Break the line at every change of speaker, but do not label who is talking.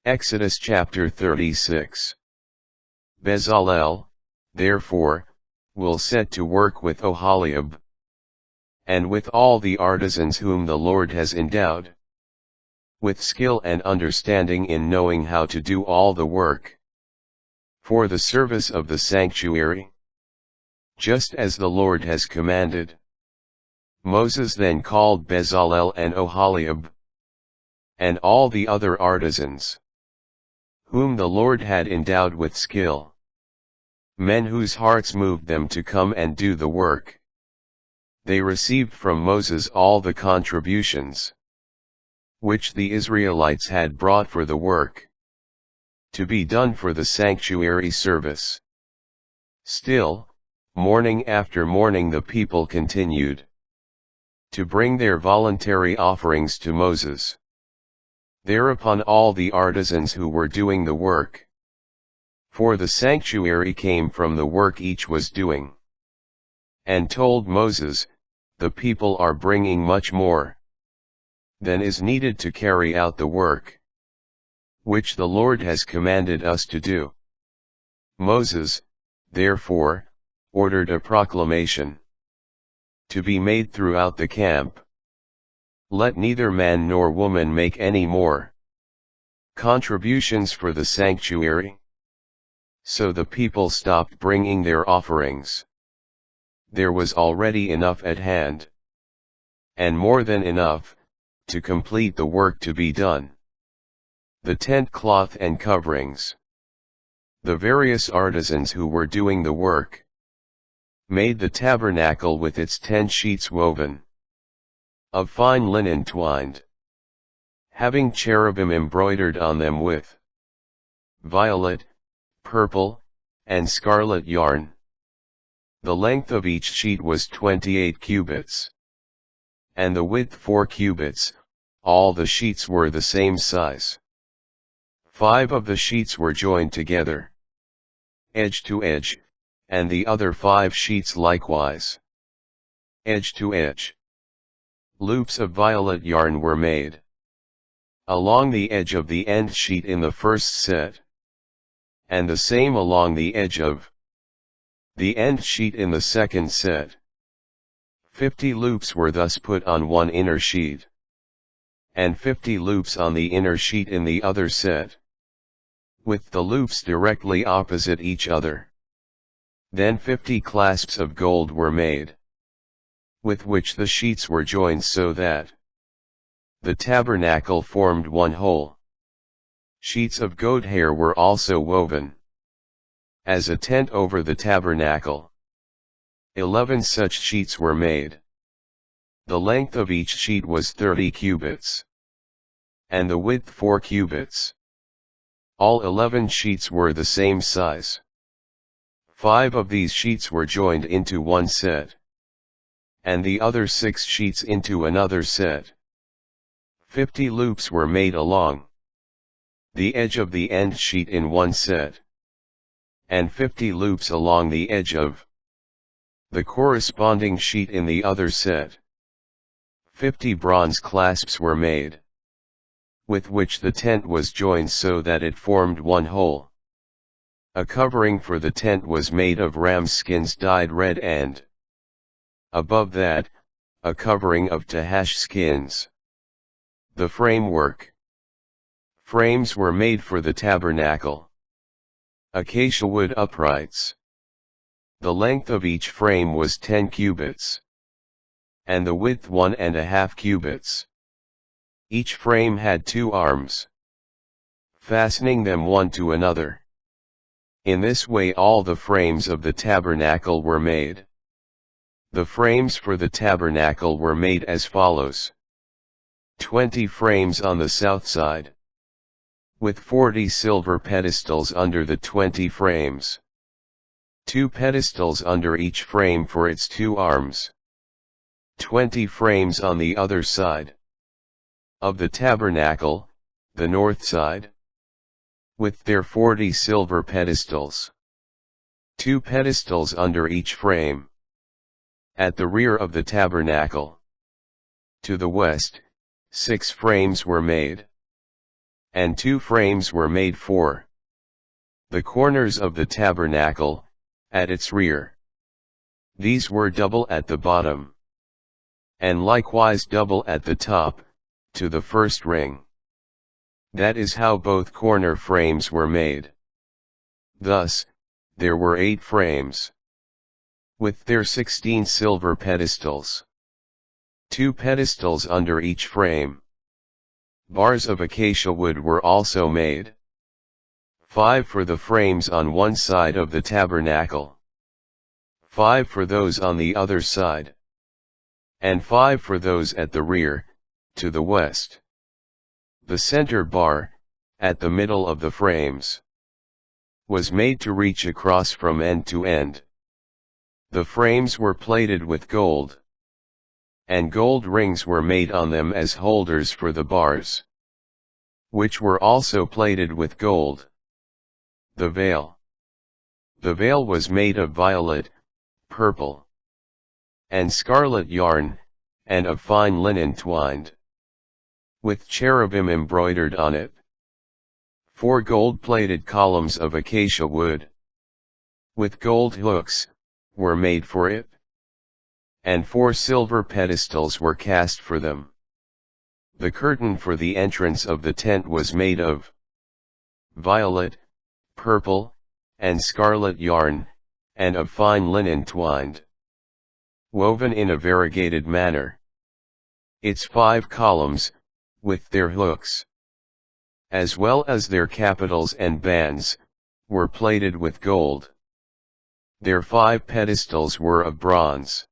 Exodus chapter 36. Bezalel, therefore, will set to work with Oholiab, and with all the artisans whom the Lord has endowed with skill and understanding in knowing how to do all the work for the service of the sanctuary, just as the Lord has commanded. Moses then called Bezalel and Oholiab, and all the other artisans, whom the Lord had endowed with skill, men whose hearts moved them to come and do the work. They received from Moses all the contributions which the Israelites had brought for the work to be done for the sanctuary service. Still, morning after morning the people continued to bring their voluntary offerings to Moses. Thereupon all the artisans who were doing the work for the sanctuary came from the work each was doing, and told Moses, "The people are bringing much more than is needed to carry out the work which the Lord has commanded us to do." Moses, therefore, ordered a proclamation to be made throughout the camp. Let neither man nor woman make any more contributions for the sanctuary. So the people stopped bringing their offerings. There was already enough at hand, and more than enough, to complete the work to be done. The tent cloth and coverings. The various artisans who were doing the work made the tabernacle with its 10 sheets woven of fine linen twined, having cherubim embroidered on them with violet, purple, and scarlet yarn. The length of each sheet was 28 cubits, and the width 4 cubits, all the sheets were the same size. 5 of the sheets were joined together, edge to edge, and the other 5 sheets likewise, edge to edge. Loops of violet yarn were made along the edge of the end sheet in the first set, and the same along the edge of the end sheet in the second set. 50 loops were thus put on one inner sheet, and 50 loops on the inner sheet in the other set, with the loops directly opposite each other. Then 50 clasps of gold were made, with which the sheets were joined so that the tabernacle formed one whole. Sheets of goat hair were also woven as a tent over the tabernacle. 11 such sheets were made. The length of each sheet was 30 cubits, and the width 4 cubits. All 11 sheets were the same size. 5 of these sheets were joined into one set, and the other 6 sheets into another set. 50 loops were made along the edge of the end sheet in one set, and 50 loops along the edge of the corresponding sheet in the other set. 50 bronze clasps were made, with which the tent was joined so that it formed one whole. A covering for the tent was made of ram skins dyed red, and above that, a covering of tahash skins. The framework. Frames were made for the tabernacle. Acacia wood uprights. The length of each frame was 10 cubits, and the width 1½ cubits. Each frame had 2 arms, fastening them one to another. In this way all the frames of the tabernacle were made. The frames for the tabernacle were made as follows: 20 frames on the south side, with 40 silver pedestals under the 20 frames. 2 pedestals under each frame for its 2 arms. 20 frames on the other side of the tabernacle, the north side, with their 40 silver pedestals. 2 pedestals under each frame. At the rear of the tabernacle, to the west, 6 frames were made, and 2 frames were made for the corners of the tabernacle, at its rear. These were double at the bottom, and likewise double at the top, to the first ring. That is how both corner frames were made. Thus, there were 8 frames, with their 16 silver pedestals. 2 pedestals under each frame. Bars of acacia wood were also made. 5 for the frames on one side of the tabernacle. 5 for those on the other side. And 5 for those at the rear, to the west. The center bar, at the middle of the frames, was made to reach across from end to end. The frames were plated with gold, and gold rings were made on them as holders for the bars, which were also plated with gold. The veil. The veil was made of violet, purple, and scarlet yarn, and of fine linen twined, with cherubim embroidered on it. 4 gold-plated columns of acacia wood, with gold hooks, were made for it, and 4 silver pedestals were cast for them. The curtain for the entrance of the tent was made of violet, purple, and scarlet yarn, and of fine linen twined, woven in a variegated manner. Its 5 columns, with their hooks, as well as their capitals and bands, were plated with gold. Their 5 pedestals were of bronze.